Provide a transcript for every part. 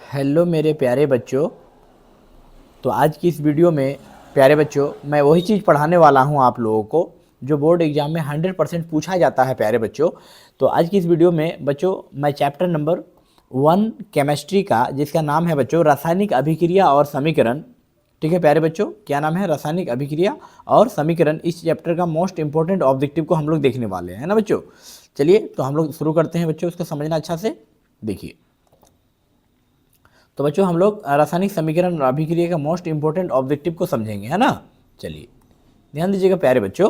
Hello मेरे प्यारे बच्चों। तो आज की इस वीडियो में प्यारे बच्चों मैं वही चीज़ पढ़ाने वाला हूं आप लोगों को जो बोर्ड एग्जाम में 100% पूछा जाता है प्यारे बच्चों। तो आज की इस वीडियो में बच्चों मैं चैप्टर नंबर 1 केमिस्ट्री का, जिसका नाम है बच्चों रासायनिक अभिक्रिया और समीकरण। ठीक है प्यारे बच्चों, क्या नाम है? रासायनिक अभिक्रिया और समीकरण। इस चैप्टर का मोस्ट इंपॉर्टेंट ऑब्जेक्टिव को हम लोग देखने वाले हैं ना बच्चों। चलिए तो हम लोग शुरू करते हैं बच्चों, इसको समझना अच्छा से देखिए। तो बच्चों हम लोग रासायनिक समीकरण और अभिक्रिया का मोस्ट इंपॉर्टेंट ऑब्जेक्टिव को समझेंगे, है ना। चलिए ध्यान दीजिएगा प्यारे बच्चों।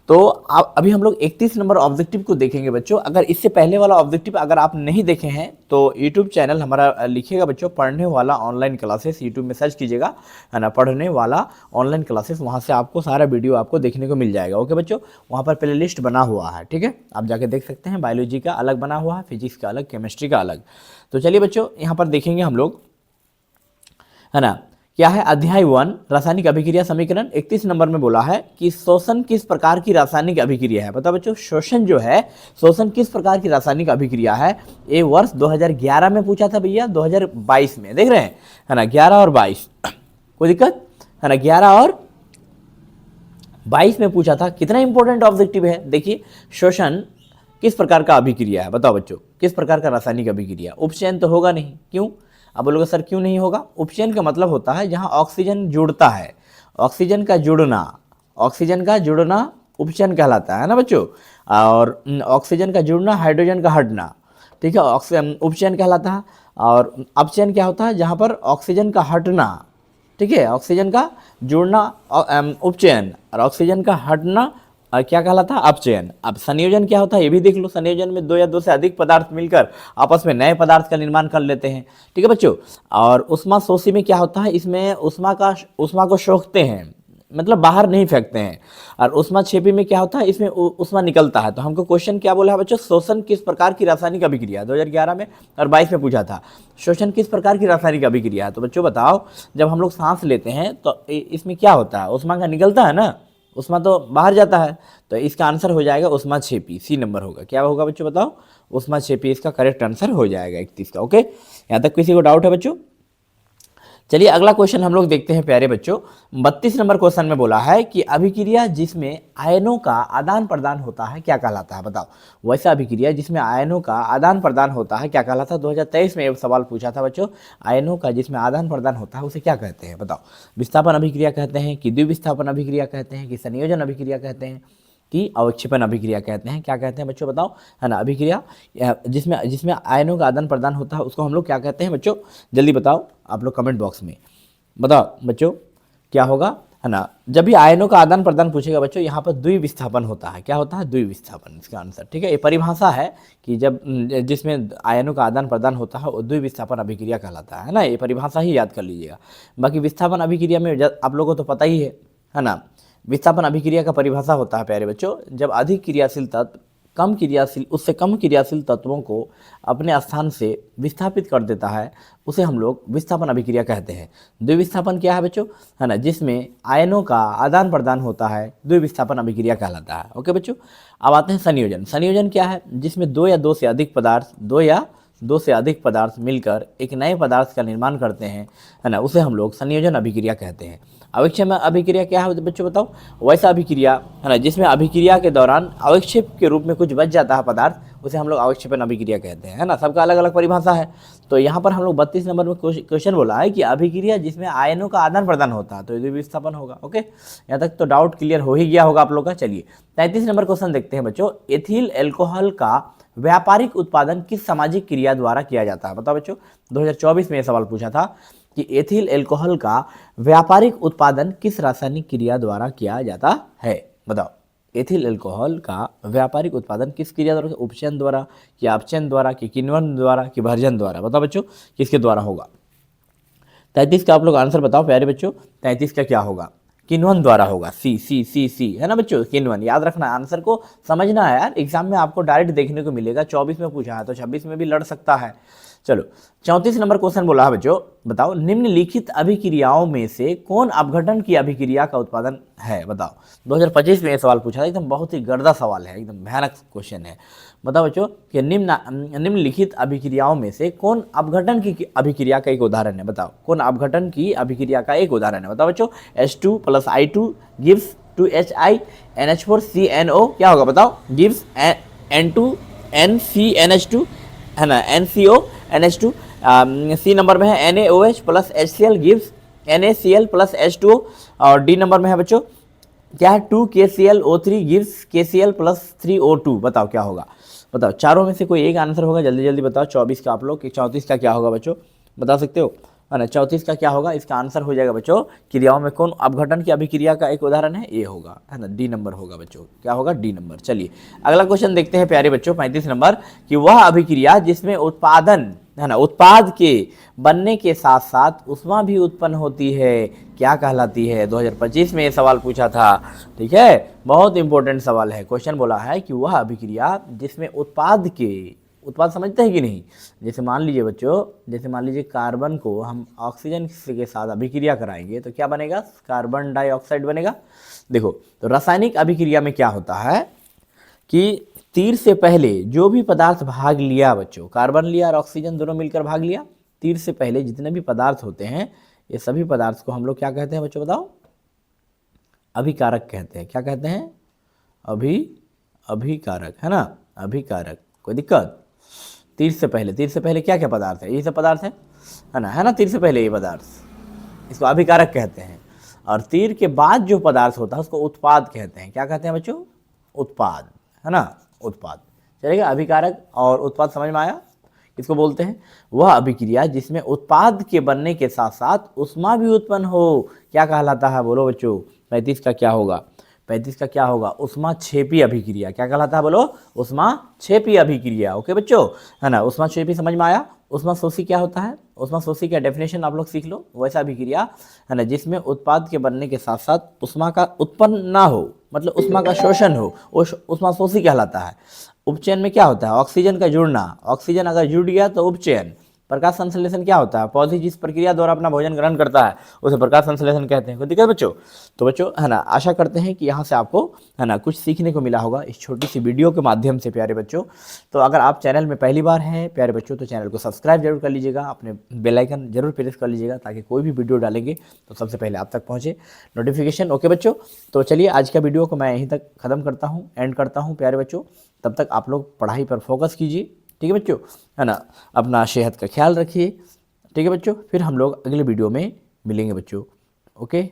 तो अभी हम लोग 31 नंबर ऑब्जेक्टिव को देखेंगे बच्चों। अगर इससे पहले वाला ऑब्जेक्टिव अगर आप नहीं देखे हैं तो यूट्यूब चैनल हमारा लिखिएगा बच्चों, पढ़ने वाला ऑनलाइन क्लासेस, यूट्यूब में सर्च कीजिएगा, है ना, पढ़ने वाला ऑनलाइन क्लासेस। वहाँ से आपको सारा वीडियो आपको देखने को मिल जाएगा। ओके बच्चों, वहाँ पर प्ले लिस्ट बना हुआ है, ठीक है, आप जाके देख सकते हैं। बायोलॉजी का अलग बना हुआ है, फिजिक्स का अलग, केमिस्ट्री का अलग। तो चलिए बच्चों यहाँ पर देखेंगे हम लोग, है ना। क्या है? अध्याय 1 रासायनिक अभिक्रिया समीकरण। 31 नंबर में बोला है कि शोषण किस प्रकार की रासायनिक अभिक्रिया है। बताओ बच्चों, शोषण जो है, शोषण किस प्रकार की रासायनिक अभिक्रिया है। ये वर्ष 2011 में पूछा था भैया, 2022 में, देख रहे हैं, है ना, 11 और 22, कोई दिक्कत है ना, 11 और 22 में पूछा था। कितना इंपॉर्टेंट ऑब्जेक्टिव है देखिए। शोषण किस प्रकार का अभिक्रिया है, बताओ बच्चों, किस प्रकार का रासायनिक अभिक्रिया। उपचयन तो होगा नहीं, क्यों? अब बोलोगे सर क्यों नहीं होगा? उपचयन का मतलब होता है जहां ऑक्सीजन जुड़ता है, ऑक्सीजन का जुड़ना, ऑक्सीजन का जुड़ना उपचयन कहलाता है ना बच्चों। और ऑक्सीजन का जुड़ना, हाइड्रोजन का हटना, ठीक है, उपचयन कहलाता है। और अपचयन क्या होता है? जहां पर ऑक्सीजन का हटना, ठीक है, ऑक्सीजन का जुड़ना उपचयन, और ऑक्सीजन का हटना क्या कहलाता है? अपचयन। अब संयोजन क्या होता है ये भी देख लो। संयोजन में दो या दो से अधिक पदार्थ मिलकर आपस में नए पदार्थ का निर्माण कर लेते हैं, ठीक है बच्चों। और उष्मा शोषी में क्या होता है? इसमें उष्मा को सोखते हैं, मतलब बाहर नहीं फेंकते हैं। और उष्मा छेपी में क्या होता है? इसमें उष्मा निकलता है। तो हमको क्वेश्चन क्या बोला है बच्चों? शोषण किस प्रकार की रासायनिक अभिक्रिया, 2011 में और 22 में पूछा था। शोषण किस प्रकार की रासायनिक अभिक्रिया है। तो बच्चों बताओ, जब हम लोग सांस लेते हैं तो इसमें क्या होता है? उष्मा का निकलता है ना, उष्मा तो बाहर जाता है। तो इसका आंसर हो जाएगा उष्मा छेपी, सी नंबर होगा। क्या होगा बच्चों बताओ? उष्मा छेपी इसका करेक्ट आंसर हो जाएगा 31 का। ओके, यहाँ तक किसी को डाउट है बच्चों? चलिए अगला क्वेश्चन हम लोग देखते हैं प्यारे बच्चों। 32 नंबर क्वेश्चन में बोला है कि अभिक्रिया जिसमें आयनों का आदान प्रदान होता है क्या कहलाता है। बताओ, वैसा अभिक्रिया जिसमें आयनों का आदान प्रदान होता है क्या कहलाता है। 2023 में एक सवाल पूछा था बच्चों, आयनों का जिसमें आदान प्रदान होता है उसे क्या कहते हैं। बताओ, विस्थापन अभिक्रिया कहते हैं कि द्विविस्थापन अभिक्रिया कहते हैं कि संयोजन अभिक्रिया कहते हैं कि अवक्षेपण अभिक्रिया कहते हैं। क्या कहते हैं बच्चों बताओ, है ना। अभिक्रिया जिसमें जिसमें आयनों का आदान प्रदान होता है उसको हम लोग क्या कहते हैं बच्चों? जल्दी बताओ आप लोग कमेंट बॉक्स में बताओ बच्चों, क्या होगा, है ना। जब भी आयनों का आदान प्रदान पूछेगा बच्चों, यहाँ पर द्विविस्थापन होता है। क्या होता है? द्विविस्थापन इसका आंसर, ठीक है। ये परिभाषा है कि जब जिसमें आयनों का आदान प्रदान होता है वो द्विविस्थापन अभिक्रिया कहलाता है ना। ये परिभाषा ही याद कर लीजिएगा। बाकी विस्थापन अभिक्रिया में आप लोगों को तो पता ही है ना। विस्थापन अभिक्रिया का परिभाषा होता है प्यारे बच्चों, जब अधिक क्रियाशील तत्व उससे कम क्रियाशील तत्वों को अपने स्थान से विस्थापित कर देता है, उसे हम लोग विस्थापन अभिक्रिया कहते हैं। द्विविस्थापन क्या है बच्चों, है ना, जिसमें आयनों का आदान प्रदान होता है, द्विविस्थापन अभिक्रिया कहलाता है। ओके बच्चों, अब आते हैं संयोजन। संयोजन क्या है? जिसमें दो या दो से अधिक पदार्थ मिलकर एक नए पदार्थ का निर्माण करते हैं, है ना, उसे हम लोग संयोजन अभिक्रिया कहते हैं। अवक्षेप अभिक्रिया क्या है बच्चों बताओ? वैसा अभिक्रिया, है ना, जिसमें अभिक्रिया के दौरान अवक्षेप के रूप में कुछ बच जाता है पदार्थ, उसे हम लोग अवक्षेपण अभिक्रिया कहते हैं, है ना। सबका अलग अलग परिभाषा है। तो यहाँ पर हम लोग 32 नंबर में क्वेश्चन बोला है कि अभिक्रिया जिसमें आयनों का आदान प्रदान होता है तो द्विविस्थापन होगा। ओके, यहाँ तक तो डाउट क्लियर हो ही गया होगा आप लोग का। चलिए 33 नंबर क्वेश्चन देखते हैं बच्चों। एथिल एल्कोहल का व्यापारिक उत्पादन किस सामाजिक क्रिया द्वारा किया जाता है। बताओ बच्चों, 2024 में यह सवाल पूछा था कि एथिल एल्कोहल का व्यापारिक उत्पादन किस रासायनिक क्रिया द्वारा किया जाता है। बताओ, एथिल एल्कोहल का व्यापारिक उत्पादन किस क्रिया द्वारा? उपचयन द्वारा, कि अपचयन द्वारा, कि किण्वन द्वारा, कि भर्जन द्वारा। बताओ बच्चों किसके द्वारा होगा। 33 का आप लोग आंसर बताओ प्यारे बच्चों, 33 का क्या होगा? किण्वन द्वारा होगा। सी सी सी सी, है ना बच्चों, किण्वन। याद रखना, आंसर को समझना है यार। एग्जाम में आपको डायरेक्ट देखने को मिलेगा। 24 में पूछा है तो 26 में भी लड़ सकता है। चलो 34 नंबर क्वेश्चन बोला है बच्चों, बताओ निम्नलिखित अभिक्रियाओं में से कौन अपघटन की अभिक्रिया का उत्पादन है, बताओ। 2025 में ये सवाल पूछा था, एकदम बहुत ही गर्दा सवाल है, एकदम भयानक क्वेश्चन है। बताओ बच्चों कि निम्नलिखित अभिक्रियाओं में से कौन अपघटन की अभिक्रिया का एक उदाहरण है, बताओ। कौन अपघटन की अभिक्रिया का एक उदाहरण है, बताओ बच्चों। H2 + I2 gives 2HI NH4CNO, क्या होगा बताओ, गिव्स N2NCNH2 है ना, NCO NH2। सी नंबर में है NaOH + HCl gives NaCl + H2O। और डी नंबर में है बच्चों क्या है, 2KClO3 गिव्स KCl + 3O2। बताओ क्या होगा, बताओ। चारों में से कोई एक आंसर होगा, जल्दी जल्दी बताओ। 24 का आप लोग कि 34 का क्या होगा बच्चों, बता सकते हो, है ना। 34 का क्या होगा, इसका आंसर हो जाएगा बच्चों, क्रियाओं में कौन अपघटन की अभिक्रिया का एक उदाहरण है, ये होगा, है ना, डी नंबर होगा बच्चों। क्या होगा, डी नंबर। चलिए अगला क्वेश्चन देखते हैं प्यारे बच्चों, 35 नंबर, कि वह अभिक्रिया जिसमें उत्पादन, है ना, उत्पाद के बनने के साथ साथ ऊष्मा भी उत्पन्न होती है, क्या कहलाती है। 2025 में ये सवाल पूछा था, ठीक है, बहुत इंपॉर्टेंट सवाल है। क्वेश्चन बोला है कि वह अभिक्रिया जिसमें उत्पाद के, उत्पाद समझते हैं कि नहीं, जैसे मान लीजिए बच्चों, जैसे मान लीजिए कार्बन को हम ऑक्सीजन के साथ अभिक्रिया कराएंगे तो क्या बनेगा, कार्बन डाइऑक्साइड बनेगा। देखो तो रासायनिक अभिक्रिया में क्या होता है कि तीर से पहले जो भी पदार्थ भाग लिया बच्चों, कार्बन लिया और ऑक्सीजन दोनों मिलकर भाग लिया, तीर से पहले जितने भी पदार्थ होते हैं ये सभी पदार्थ को हम लोग क्या कहते हैं बच्चों, बताओ, अभिकारक कहते हैं। क्या कहते हैं, अभिकारक, है ना, अभिकारक। कोई दिक्कत, तीर से पहले क्या क्या पदार्थ है, ये सब पदार्थ है ना, है ना, तीर से पहले ये पदार्थ, इसको अभिकारक कहते हैं। और तीर के बाद जो पदार्थ होता है उसको उत्पाद कहते हैं। क्या कहते हैं बच्चों, उत्पाद, है ना, उत्पाद। चलेगा, अभिकारक और उत्पाद समझ में आया। किसको बोलते हैं, वह अभिक्रिया जिसमें उत्पाद के बनने के साथ साथ ऊष्मा भी उत्पन्न हो, क्या कहलाता है, बोलो बच्चों। 35 का क्या होगा, 35 का क्या होगा, ऊष्माक्षेपी अभिक्रिया। क्या कहलाता है, बोलो, ऊष्माक्षेपी अभिक्रिया। ओके बच्चों, है ना, ऊष्माक्षेपी समझ में आया। ऊष्माशोषी क्या होता है, ऊष्माशोषी का डेफिनेशन आप लोग सीख लो। वैसा अभिक्रिया, है ना, जिसमें उत्पाद के बनने के साथ साथ ऊष्मा का उत्पन्न ना हो, मतलब ऊष्मा का शोषण हो, ऊष्माशोषी कहलाता है। उपचयन में क्या होता है, ऑक्सीजन का जुड़ना, ऑक्सीजन अगर जुड़ गया तो उपचयन। प्रकाश संश्लेषण क्या होता है, पौधे जिस प्रक्रिया द्वारा अपना भोजन ग्रहण करता है उसे प्रकाश संश्लेषण कहते हैं। ठीक है बच्चों, तो बच्चों, है ना, आशा करते हैं कि यहाँ से आपको, है ना, कुछ सीखने को मिला होगा इस छोटी सी वीडियो के माध्यम से प्यारे बच्चों। तो अगर आप चैनल में पहली बार हैं प्यारे बच्चों, तो चैनल को सब्सक्राइब जरूर कर लीजिएगा, अपने बेल आइकन जरूर प्रेस कर लीजिएगा, ताकि कोई भी वीडियो डालेंगे तो सबसे पहले आप तक पहुँचे नोटिफिकेशन। ओके बच्चों, तो चलिए आज का वीडियो को मैं यहीं तक ख़त्म करता हूँ, एंड करता हूँ प्यारे बच्चों। तब तक आप लोग पढ़ाई पर फोकस कीजिए, ठीक है बच्चों, है ना, अपना सेहत का ख्याल रखिए, ठीक है बच्चों। फिर हम लोग अगले वीडियो में मिलेंगे बच्चों। ओके।